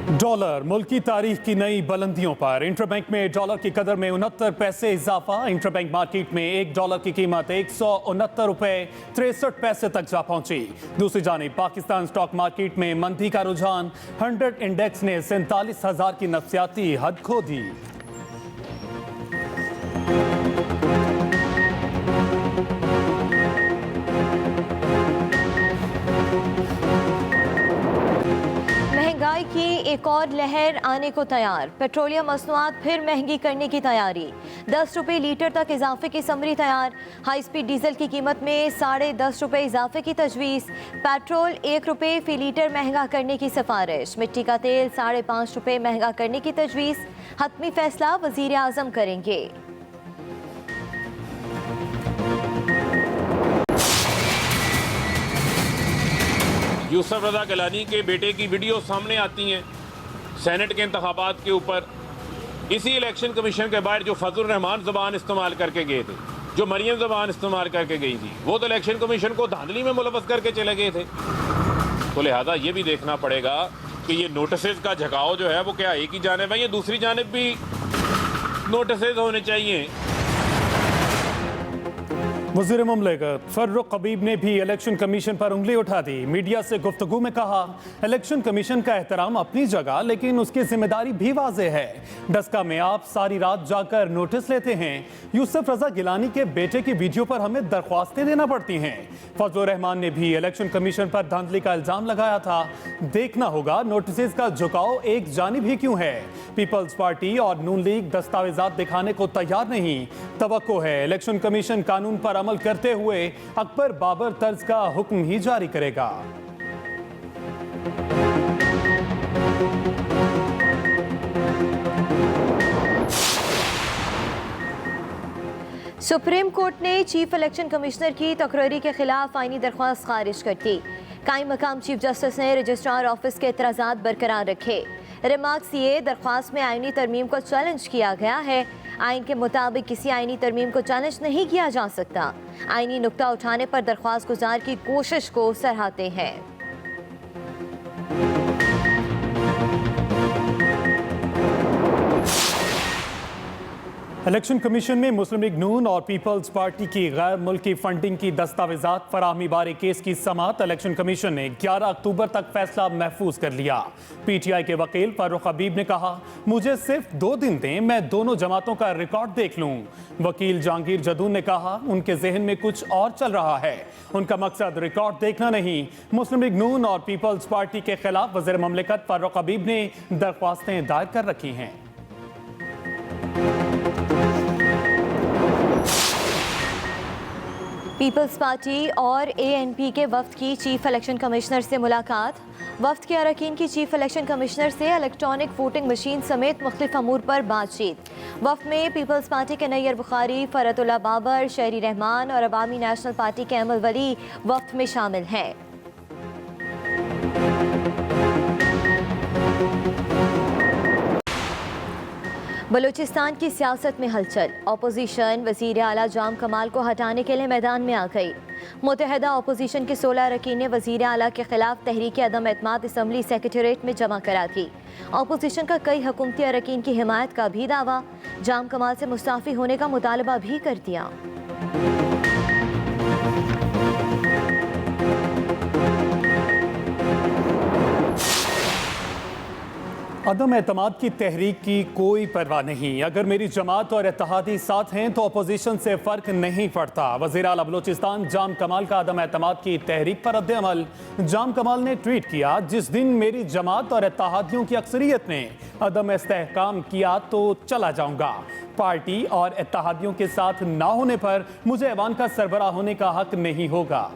Dollar मुल्क की तारीख की नई बुलंदियों पर। इंटरबैंक में डॉलर की कदर में 69 पैसे इजाफा। इंटरबैंक मार्केट में एक डॉलर की कीमत 169 रुपए 63 पैसे तक जा पहुंची। दूसरी जानिब पाकिस्तान स्टॉक मार्केट में मंदी का रुझान। 100 इंडेक्स ने 47,000 की नफ्सियाती हद खो दी। महंगाई की एक और लहर आने को तैयार। पेट्रोलियम मसनूआत फिर महंगी करने की तैयारी। 10 रुपये लीटर तक इजाफे की समरी तैयार। हाई स्पीड डीजल की कीमत में 10.5 रुपये इजाफे की तजवीज़। पेट्रोल 1 रुपये फी लीटर महंगा करने की सिफारिश। मिट्टी का तेल 5.5 रुपये महंगा करने की तजवीज़। हतमी फैसला वजीर आज़म करेंगे। यूसुफ रज़ा गिलानी के बेटे की वीडियो सामने आती हैं सेनेट के इंतखाबात के ऊपर। इसी इलेक्शन कमीशन के बाहर जो फजल रहमान ज़बान इस्तेमाल करके गए थे, जो मरियम ज़बान इस्तेमाल करके गई थी, वो तो इलेक्शन कमीशन को धांधली में मुलव्वस करके चले गए थे। तो लिहाजा ये भी देखना पड़ेगा कि ये नोटिस का झकाव जो है वो क्या एक ही जानिब है या दूसरी जानिब भी नोटिस होने चाहिए। वज़ीर मुमलिकत फर्रुख हबीब ने भी इलेक्शन कमीशन पर उंगली उठा दी। मीडिया से गुफ्तगू में कहा, इलेक्शन कमीशन का एहतराम अपनी जगह, लेकिन उसकी जिम्मेदारी भी वाज़े है। डस्का में आप सारी रात जाकर नोटिस लेते हैं। यूसुफ रज़ा गिलानी के बेटे की वीडियो पर हमें दरख्वास्तें देना पड़ती हैं। फजल रहमान ने भी इलेक्शन कमीशन पर धांधली का इल्ज़ाम लगाया था। देखना होगा नोटिस का झुकाव एक जानिब ही क्यों है। पीपल्स पार्टी और नून लीग दस्तावेजात दिखाने को तैयार नहीं। तवक्को है इलेक्शन कमीशन कानून पर अमल करते हुए अकबर बाबर तर्ज का हुक्म ही जारी करेगा। सुप्रीम कोर्ट ने चीफ इलेक्शन कमिश्नर की तकरीरी के खिलाफ आईनी दरख्वास्त खारिज कर दी। कायम मकाम चीफ जस्टिस ने रजिस्ट्रार ऑफिस के एतराज़ात बरकरार रखे। रिमार्क्स ये दरख्वास्त में आईनी तरमीम को चैलेंज किया गया है। आइन के मुताबिक किसी आईनी तरमीम को चैलेंज नहीं किया जा सकता। आईनी नुक्ता उठाने पर दरख्वास्त गुजार की कोशिश को सराहते हैं। इलेक्शन कमीशन में मुस्लिम लीग नून और पीपल्स पार्टी की गैर मुल्की फंडिंग की दस्तावेजात फराहमी बारे केस की समाअत इलेक्शन कमीशन ने 11 अक्टूबर तक फैसला महफूज कर लिया। पीटीआई के वकील फर्रुख हबीब ने कहा, मुझे सिर्फ 2 दिन दें, मैं दोनों जमातों का रिकॉर्ड देख लूं। वकील जहांगीर जदून ने कहा, उनके जहन में कुछ और चल रहा है। उनका मकसद रिकॉर्ड देखना नहीं। मुस्लिम लीग नून और पीपल्स पार्टी के खिलाफ वज़ीर मुमलिकत फर्रुख हबीब ने दरख्वास्तें दायर कर रखी हैं। पीपल्स पार्टी और एएनपी के वफ्द की चीफ इलेक्शन कमिश्नर से मुलाकात। वफ्द के अरकान की चीफ इलेक्शन कमिश्नर से इलेक्ट्रॉनिक वोटिंग मशीन समेत मुख्तलिफ अमूर पर बातचीत। वफ्द में पीपल्स पार्टी के नैयर बुखारी, फरतुल्ला बाबर, शहरी रहमान और अवामी नेशनल पार्टी के अमल वली वफ्द में शामिल हैं। बलूचिस्तान की सियासत में हलचल। अपोजिशन वज़ीर आला जाम कमाल को हटाने के लिए मैदान में आ गई। मुत्तहदा अपोजिशन के 16 अरकान ने वज़ीर आला के खिलाफ तहरीक अदम एतमाद असम्बली सेक्रेटेरिएट में जमा करा दी। अपोजिशन का कई हुकूमती अरकान की हिमायत का भी दावा। जाम कमाल से मुस्ताफ़ी होने का मुतालबा भी कर दिया। अदम एतमाद की तहरीक की कोई परवाह नहीं। अगर मेरी जमात और इत्तेहादी साथ हैं तो अपोजिशन से फ़र्क नहीं पड़ता। वज़ीर आला बलूचिस्तान जाम कमाल का अदम एतमाद की तहरीक पर रद्द-ए-अमल। जाम कमाल ने ट्वीट किया, जिस दिन मेरी जमात और इत्तेहादियों की अक्सरियत ने अदम इस्तेहकाम किया तो चला जाऊंगा। पार्टी और इत्तेहादियों के साथ ना होने पर मुझे ऐवान का सरबराह होने का हक नहीं होगा।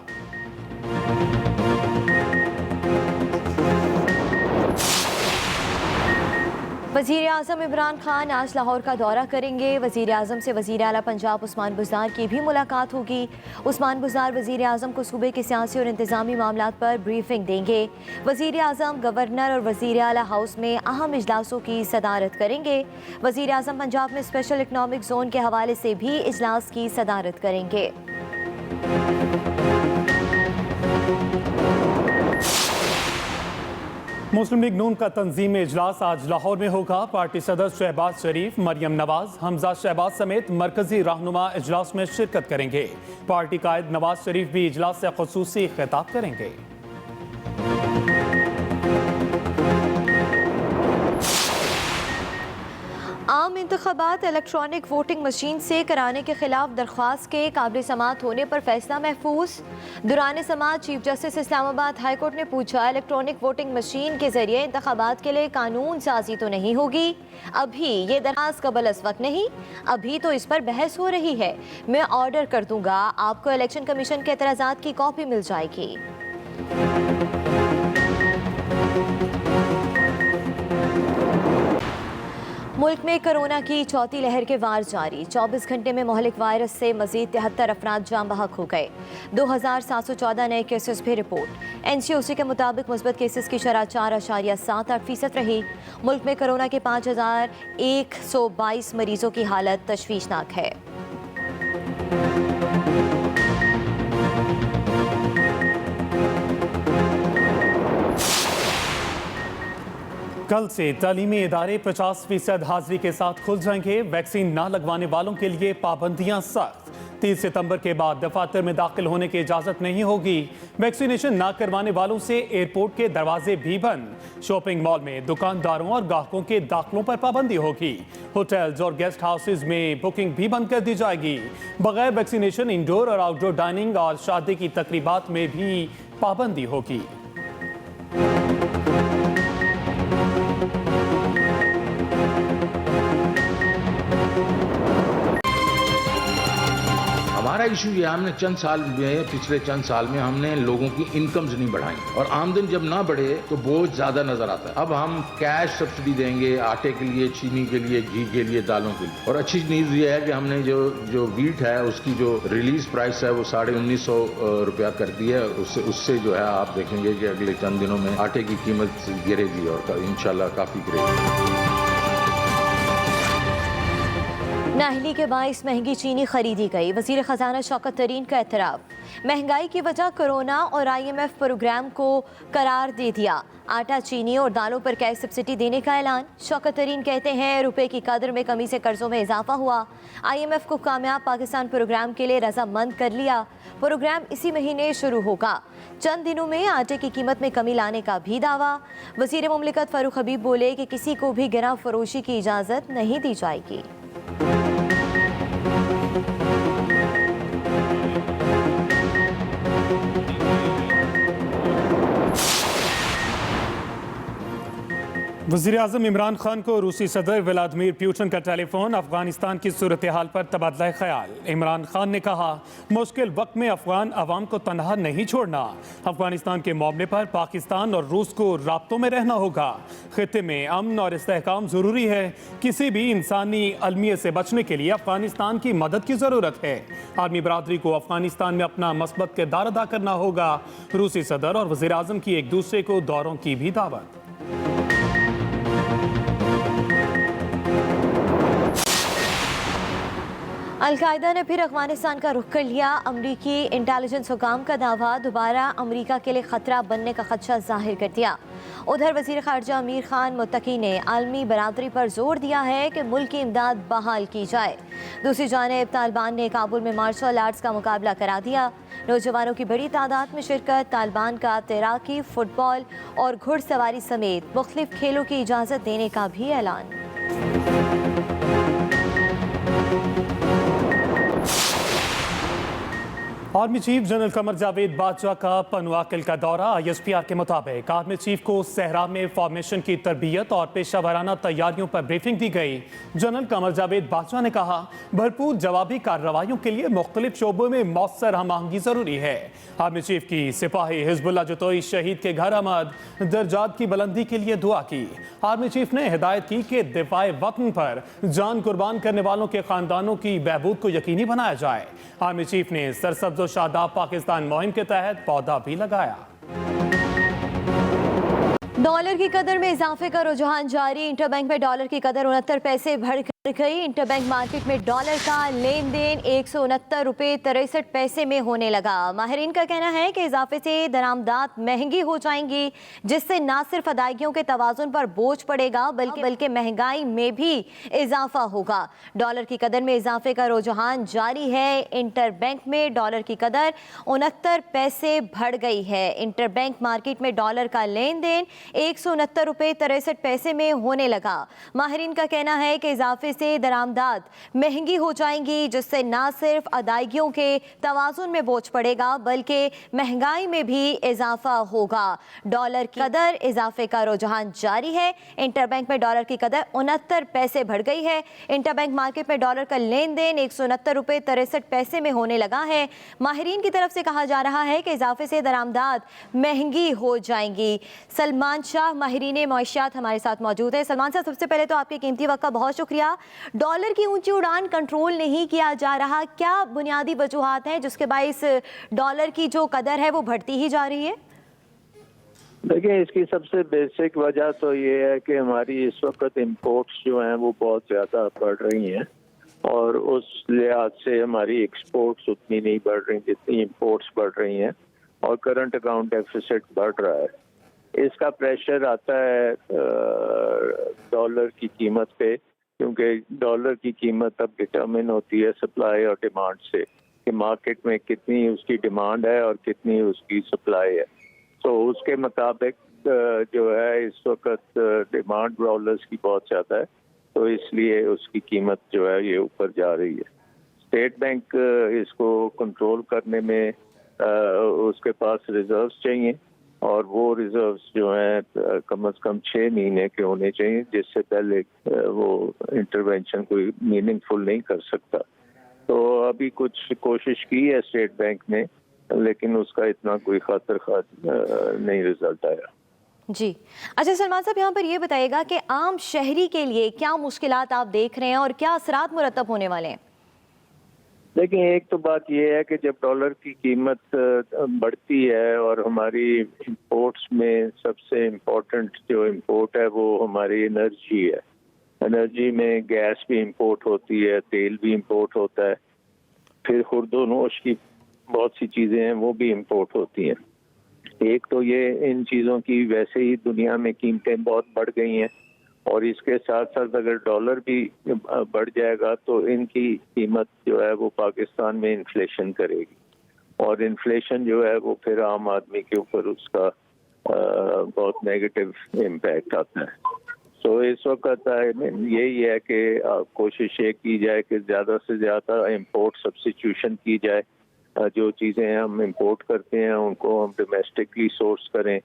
वज़ीर आज़म इमरान खान आज लाहौर का दौरा करेंगे। वज़ीर आज़म से वज़ीर आला पंजाब उस्मान बुज़दार की भी मुलाकात होगी। उस्मान बुज़दार वज़ीर आज़म को सूबे के सियासी और इंतज़ामी मामलात पर ब्रीफिंग देंगे। वज़ीर आज़म गवर्नर और वज़ीर आला हाउस में अहम इजलासों की सदारत करेंगे। वज़ीर आज़म पंजाब में स्पेशल इकनॉमिक जोन के हवाले से भी इजलास की सदारत करेंगे। मुस्लिम लीग नून का तंजीमी इजलास आज लाहौर में होगा। पार्टी सदर शहबाज शरीफ, मरियम नवाज, हमजा शहबाज समेत मरकजी रहनुमा इजलास में शिरकत करेंगे। पार्टी कायद नवाज शरीफ भी इजलास से खुसूसी खिताब करेंगे। आम इंतखाबात इलेक्ट्रॉनिक वोटिंग मशीन से कराने के खिलाफ दरख्वास्त के काबिल समात होने पर फैसला महफूज। दुरान समात chief justice Islamabad high court ने पूछा, इलेक्ट्रॉनिक वोटिंग मशीन के जरिए इंतखाबात के लिए कानून साजी तो नहीं होगी? अभी ये दरख्वास्त कबल अस वक्त नहीं, अभी तो इस पर बहस हो रही है। मैं ऑर्डर कर दूंगा, आपको इलेक्शन कमीशन के एतराज़ात की कॉपी मिल जाएगी। मुल्क में कोरोना की चौथी लहर के वार जारी। 24 घंटे में मोहलिक वायरस से मजीद 73 अफराद जान बहक हो गए। 2714 नए केसेस भी रिपोर्ट। NCOC के मुताबिक मुस्बत केसेस की शरह 4.78% रही। मुल्क में कोरोना के 5122 मरीजों की हालत तशवीशनाक है। कल से तालीमी इदारे 50% हाजिरी के साथ खुल जाएंगे। वैक्सीन ना लगवाने वालों के लिए पाबंदियां सख्त। 30 सितंबर के बाद दफातर में दाखिल होने की इजाजत नहीं होगी। वैक्सीनेशन ना करवाने वालों से एयरपोर्ट के दरवाजे भी बंद। शॉपिंग मॉल में दुकानदारों और ग्राहकों के दाखिलों पर पाबंदी होगी। होटल्स और गेस्ट हाउसेज में बुकिंग भी बंद कर दी जाएगी। बगैर वैक्सीनेशन इंडोर और आउटडोर डाइनिंग और शादी की तकरीबात में भी पाबंदी होगी। हमारा इशू ये, हमने पिछले चंद साल में हमने लोगों की इनकम्स नहीं बढ़ाई और आमदनी जब ना बढ़े तो बोझ ज्यादा नजर आता है। अब हम कैश सब्सिडी देंगे आटे के लिए, चीनी के लिए, घी के लिए, दालों के लिए। और अच्छी न्यूज ये है कि हमने जो वीट है उसकी जो रिलीज प्राइस है वो 1950 रुपया कर दी है। उससे जो है आप देखेंगे कि अगले चंद दिनों में आटे की कीमत गिरेगी और इंशाल्लाह काफी गिरेगी। नाहली के बाइस महंगी चीनी खरीदी गई। वजीर खजाना शौकत तरीन का एतराफ। महंगाई की वजह कोरोना और IMF प्रोग्राम को करार दे दिया। आटा, चीनी और दालों पर कैश सब्सिडी देने का ऐलान। शौकत तरीन कहते हैं, रुपए की कदर में कमी से कर्जों में इजाफा हुआ। IMF को कामयाब पाकिस्तान प्रोग्राम के लिए रजामंद कर लिया। प्रोग्राम इसी महीने शुरू होगा। चंद दिनों में आटे की कीमत में कमी लाने का भी दावा। वजीर मुमलिकत फारूक हबीब बोले कि किसी को भी गिरा फरोशी की इजाज़त नहीं दी जाएगी। वज़ीर आज़म इमरान खान को रूसी सदर व्लादिमीर पुतिन का टेलीफोन। अफगानिस्तान की सूरत हाल पर तबादला ख्याल। इमरान खान ने कहा, मुश्किल वक्त में अफगान अवाम को तनहा नहीं छोड़ना। अफगानिस्तान के मामले पर पाकिस्तान और रूस को राब्तों में रहना होगा। खित्ते में अमन और इस्तेहकाम ज़रूरी है। किसी भी इंसानी अलमियत से बचने के लिए अफगानिस्तान की मदद की ज़रूरत है। आर्मी बरादरी को अफगानिस्तान में अपना मस्बत किरदार अदा करना होगा। रूसी सदर और वज़ीर आज़म की एक दूसरे को दौरों की भी दावत। अलकायदा ने फिर अफगानिस्तान का रुख कर लिया। अमरीकी इंटेलिजेंस हुकाम का दावा, दोबारा अमरीका के लिए खतरा बनने का खदशा जाहिर कर दिया। उधर वजीर खारजा अमीर खान मुत्तकी ने आलमी बरादरी पर जोर दिया है कि मुल्क की इमदाद बहाल की जाए। दूसरी जानिब तालिबान ने काबुल में मार्शल आर्ट्स का मुकाबला करा दिया। नौजवानों की बड़ी तादाद में शिरकत। तालिबान का तैराकी, फुटबॉल और घुड़सवारी समेत मुख्तलिफ खेलों की इजाज़त देने का भी ऐलान। Army chief general Qamar Javed Bajwa का पनवाकिल का दौरा। ISPR के मुताबिक आर्मी चीफ को सहरा में फॉर्मेशन की तरबियत और पेशा वाराना तैयारियों पर ब्रीफिंग दी गई। जनरल कमर जावेद बाजवा ने कहा, भरपूर जवाबी कार्रवाइयों के लिए मुख्तलिफ शोबों में मौसर हमआहंगी जरूरी है। आर्मी चीफ की सिपाही हिजबुल्लाह जतोई शहीद के घर आमद, दर्जात की बुलंदी के लिए दुआ की। आर्मी चीफ ने हिदायत की कि दिफाए वतन पर जान कुर्बान करने वालों के खानदानों की बहबूद को यकीनी बनाया जाए। आर्मी चीफ ने सरसब्ज शादाब पाकिस्तान मुहिम के तहत पौधा भी लगाया। डॉलर की कदर में इजाफे का रुझान जारी। इंटरबैंक में डॉलर की कदर 69 पैसे बढ़कर गई इंटरबैंक मार्केट में डॉलर का लेन देन 169.63 में होने लगा। माहिरीन का कहना है कि इजाफे से दरामदात महंगी हो जाएंगी, जिससे न सिर्फ अदायगियों के तवाजुन पर बोझ पड़ेगा बल्कि महंगाई में भी इजाफा होगा। डॉलर की कदर में इजाफे का रुझान जारी है। इंटरबैंक में डॉलर की कदर 69 पैसे बढ़ गई है। इंटरबैंक मार्केट में डॉलर का लेन देन 169.63 में होने लगा। माहिरीन का कहना है कि इजाफे से दरामदात महंगी हो जाएंगी, जिससे न सिर्फ अदायगियों के तवाजुन में बोझ पड़ेगा बल्कि महंगाई में भी इजाफा होगा। डॉलर की कदर इजाफे का रुझान जारी है। इंटरबैंक में डॉलर की कदर 69 पैसे बढ़ गई है। इंटरबैंक मार्केट में डॉलर का लेन देन 169.63 में होने लगा है। माहिरीन की तरफ से कहा जा रहा है कि इजाफे से दरामदात महंगी हो जाएंगी। सलमान शाह माहिरीन मईशियात हमारे साथ मौजूद है। सलमान साहब, सबसे पहले तो आपके कीमती वक्त का बहुत शुक्रिया। डॉलर की ऊंची उड़ान कंट्रोल नहीं किया जा रहा, क्या बुनियादी वजूहात हैं जिसके बाइस डॉलर की जो कदर है वो बढ़ती ही जा रही है? देखिए, इसकी सबसे बेसिक वजह तो ये है कि हमारी इस वक्त इंपोर्ट्स जो हैं वो बहुत ज़्यादा बढ़ रही हैं और उस लिहाज से हमारी एक्सपोर्ट्स उतनी नहीं बढ़ रही जितनी इंपोर्ट्स बढ़ रही हैं और करंट अकाउंट डेफिसिट बढ़ रहा है। इसका प्रेशर आता है डॉलर की कीमत पे, क्योंकि डॉलर की कीमत अब डिटरमिन होती है सप्लाई और डिमांड से कि मार्केट में कितनी उसकी डिमांड है और कितनी उसकी सप्लाई है। तो उसके मुताबिक जो है इस वक्त डिमांड डॉलर्स की बहुत ज़्यादा है, तो इसलिए उसकी कीमत जो है ये ऊपर जा रही है। स्टेट बैंक इसको कंट्रोल करने में उसके पास रिजर्व्स चाहिए और वो रिजर्व्स जो हैं कम से कम 6 महीने के होने चाहिए, जिससे पहले वो इंटरवेंशन कोई मीनिंगफुल नहीं कर सकता। तो अभी कुछ कोशिश की है स्टेट बैंक ने, लेकिन उसका इतना कोई खातिर नहीं रिजल्ट आया। जी अच्छा सलमान साहब, यहाँ पर ये बताइएगा कि आम शहरी के लिए क्या मुश्किलात आप देख रहे हैं और क्या असरात मुरतब होने वाले हैं? देखिए, एक तो बात यह है कि जब डॉलर की कीमत बढ़ती है और हमारी इंपोर्ट्स में सबसे इम्पोर्टेंट जो इंपोर्ट है वो हमारी एनर्जी है। एनर्जी में गैस भी इंपोर्ट होती है, तेल भी इंपोर्ट होता है, फिर खुर्दोनोश की बहुत सी चीज़ें हैं वो भी इंपोर्ट होती हैं। एक तो ये इन चीज़ों की वैसे ही दुनिया में कीमतें बहुत बढ़ गई हैं और इसके साथ साथ अगर डॉलर भी बढ़ जाएगा तो इनकी कीमत जो है वो पाकिस्तान में इन्फ्लेशन करेगी और इन्फ्लेशन जो है वो फिर आम आदमी के ऊपर उसका बहुत नेगेटिव इम्पैक्ट आता है। तो इस वक्त यही है कि कोशिश ये की जाए कि ज़्यादा से ज़्यादा इम्पोर्ट सब्स्टिट्यूशन की जाए। जो चीज़ें हम इंपोर्ट करते हैं उनको हम डोमेस्टिकली सोर्स करें।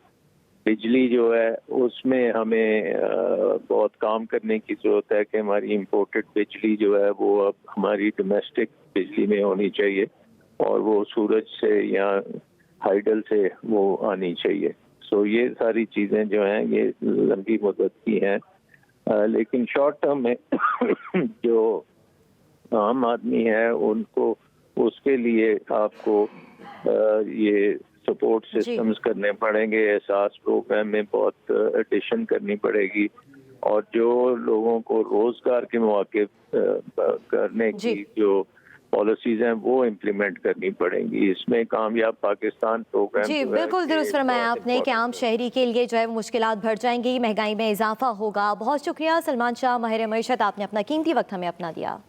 बिजली जो है उसमें हमें बहुत काम करने की ज़रूरत है कि हमारी इंपोर्टेड बिजली जो है वो अब हमारी डोमेस्टिक बिजली में होनी चाहिए और वो सूरज से या हाइडल से वो आनी चाहिए। सो ये सारी चीज़ें जो हैं ये लंबी मुद्दत की हैं, लेकिन शॉर्ट टर्म में जो आम आदमी है उनको उसके लिए आपको ये सपोर्ट सिस्टम्स करने पड़ेंगे, एहसास प्रोग्राम में बहुत एडिशन करनी पड़ेगी और जो लोगों को रोजगार के मौके करने की जो पॉलिसीज हैं वो इम्प्लीमेंट करनी पड़ेंगी। इसमें कामयाब पाकिस्तान प्रोग्राम जी बिल्कुल दुरुस्त फरमाया आपने कि आम शहरी के लिए जो है वो मुश्किलात बढ़ जाएंगी, महंगाई में इजाफा होगा। बहुत शुक्रिया सलमान शाह माहिर मईशत, आपने अपना कीमती वक्त हमें अपना दिया।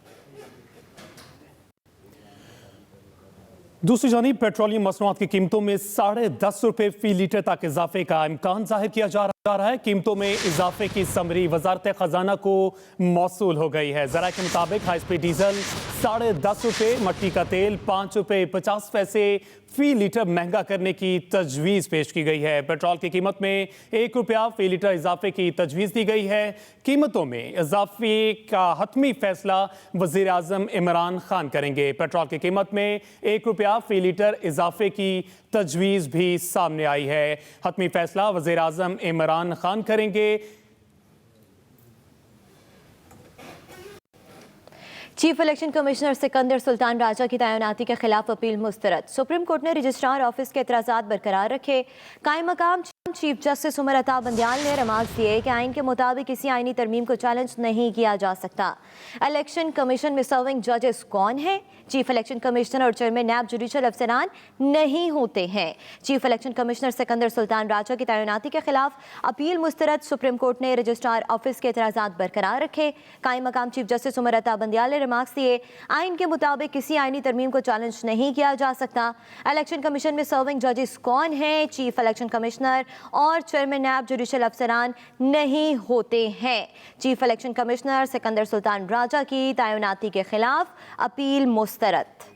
दूसरी जानिब पेट्रोलियम मसनूआत की कीमतों में 10.5 रुपए फी लीटर तक इजाफे का इम्कान जाहिर किया जा रहा है। कीमतों में इजाफे की समरी वजारत खजाना को मौसूल हो गई है। जरा के मुताबिक हाई स्पीड डीजल 10.5 रुपए, मट्टी का तेल 5 रुपए 50 पैसे फी लीटर महंगा करने की तजवीज़ पेश की गई है। पेट्रोल की कीमत में 1 रुपया फी लीटर इजाफे की तजवीज़ दी गई है। कीमतों में इजाफे का हतमी फैसला वज़ीर आज़म इमरान खान करेंगे। पेट्रोल की कीमत में 1 रुपया फी लीटर इजाफे की तजवीज़ भी सामने आई है। हतमी फैसला वज़ीर आज़म इमरान खान करेंगे। Chief election commissioner Sikandar Sultan Raja की तैनाती के खिलाफ अपील मुस्तरद। सुप्रीम कोर्ट ने रजिस्ट्रार ऑफिस के एतराज़ात बरकरार रखे। कायम मकाम चंद चीफ जस्टिस उमर अता बंदियाल ने रिमार्क्स दिए कि आइन के मुताबिक किसी आइनी तरमीम को चैलेंज नहीं किया जा सकता। इलेक्शन कमीशन में सर्विंग जजेस कौन है? चीफ इलेक्शन कमिश्नर और चेयरमैन नैब जुडिशल अफसरान नहीं होते हैं। Chief election commissioner Sikandar Sultan Raja की तैनाती के खिलाफ अपील मुस्तरद। सुप्रीम कोर्ट ने रजिस्ट्रार ऑफिस के एतराज़ात बरकरार रखे। कायम मकाम चीफ जस्टिस उमर अता बंदियाल ने रिमार्क्स दिए, आइन के मुताबिक किसी आइनी तरमीम को चैलेंज नहीं किया जा सकता। इलेक्शन कमीशन में सर्विंग जजेस कौन हैं? चीफ इलेक्शन कमिश्नर और चेयरमैन नैब जुडिशल अफसरान नहीं होते हैं। Chief election commissioner Sikandar Sultan Raja की तैनाती के खिलाफ अपील मुस्तरद।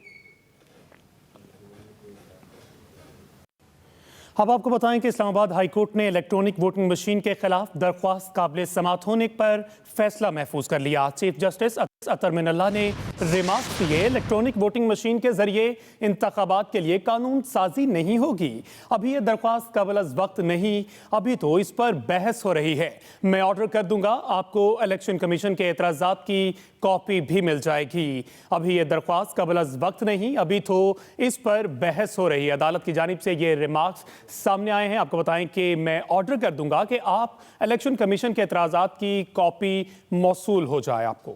अब आपको बताएं कि इस्लामाबाद हाई कोर्ट ने इलेक्ट्रॉनिक वोटिंग मशीन के खिलाफ दरख्वास्त काबिल समाअत होने पर फैसला महफूज कर लिया। चीफ जस्टिस अतर मिनल्लाह ने रिमार्क दिए, इलेक्ट्रॉनिक वोटिंग मशीन के जरिए इंतखाबात के लिए कानून साजी नहीं होगी। अभी ये दरख्वास्त काबिल वक्त नहीं, अभी तो इस पर बहस हो रही है। मैं ऑर्डर कर दूंगा, आपको इलेक्शन कमीशन के एतराज़ात की कॉपी भी मिल जाएगी। अभी ये दरख्वास्त काबिल वक्त नहीं, अभी तो इस पर बहस हो रही है। अदालत की जानिब से ये रिमार्क्स सामने आए हैं। आपको बताएं कि मैं ऑर्डर कर दूंगा कि आप इलेक्शन कमीशन के एतराज़ात की कॉपी मौसूल हो जाए आपको।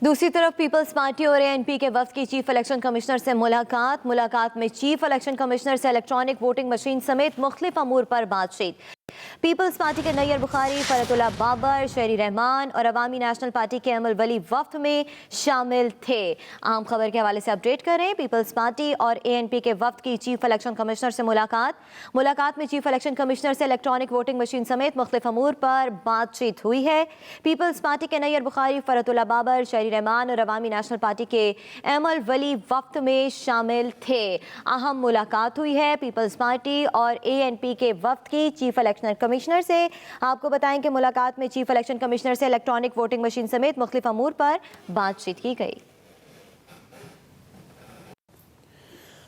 दूसरी तरफ पीपल्स पार्टी और एएनपी के वफ्द की चीफ इलेक्शन कमिश्नर से मुलाकात में चीफ इलेक्शन कमिश्नर से इलेक्ट्रॉनिक वोटिंग मशीन समेत मुख्तलिफ अमूर पर बातचीत। पीपल्स पार्टी के नैयर बुखारी, फरतुल्लाह बाबर, शहरी रहमान और अवामी नेशनल पार्टी के अमल वली वफ्द में शामिल थे। अहम खबर के हवाले से अपडेट करें। पीपल्स पार्टी और एएनपी के वफ्द की चीफ इलेक्शन कमिश्नर से मुलाकात में चीफ इलेक्शन कमिश्नर से इलेक्ट्रॉनिक वोटिंग मशीन समेत मुख्तलिफ अमूर पर बातचीत हुई है। पीपल्स पार्टी के नैयर बुखारी, फरतुल्लाह बाबर, शहरी रहमान और अवामी नेशनल पार्टी के अमल वली वफ्द में शामिल थे। अहम मुलाकात हुई है पीपल्स पार्टी और एएनपी के वफ्द की चीफ इलेक्शन कमिश्नर से। आपको बताएं कि मुलाकात में चीफ इलेक्शन कमिश्नर से इलेक्ट्रॉनिक वोटिंग मशीन समेत मुख्तलिफ अमूर पर बातचीत की गई।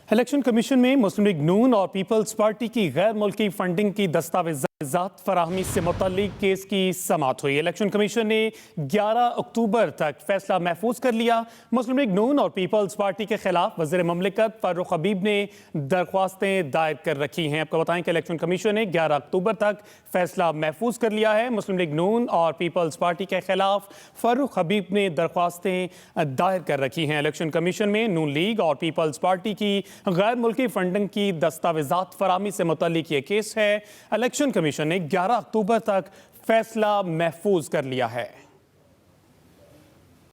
इलेक्शन कमीशन में मुस्लिम लीग नून और पीपल्स पार्टी की गैर मुल्की फंडिंग की दस्तावेजात फराहमी से मुतल्लिक केस की समाअत हुई। इलेक्शन कमीशन ने 11 अक्टूबर तक फैसला महफूज कर लिया। मुस्लिम लीग नून और पीपल्स पार्टी के खिलाफ वज़ीर ममलिकत फारूक हबीब ने दरख्वास्तें दायर कर रखी हैं। आपको बताएं कि इलेक्शन कमीशन ने 11 अक्टूबर तक फैसला महफूज कर लिया है। मुस्लिम लीग नून और पीपल्स पार्टी के खिलाफ फारूक हबीब ने दरख्वास्तें दायर कर रखी हैं। इलेक्शन कमीशन में नून लीग और पीपल्स पार्टी की गैर मुल्की फंडिंग की दस्तावेजात फराहमी से मुतल्लिक ये केस है। इलेक्शन कमीशन ने 11 अक्टूबर तक फैसला महफूज कर लिया है।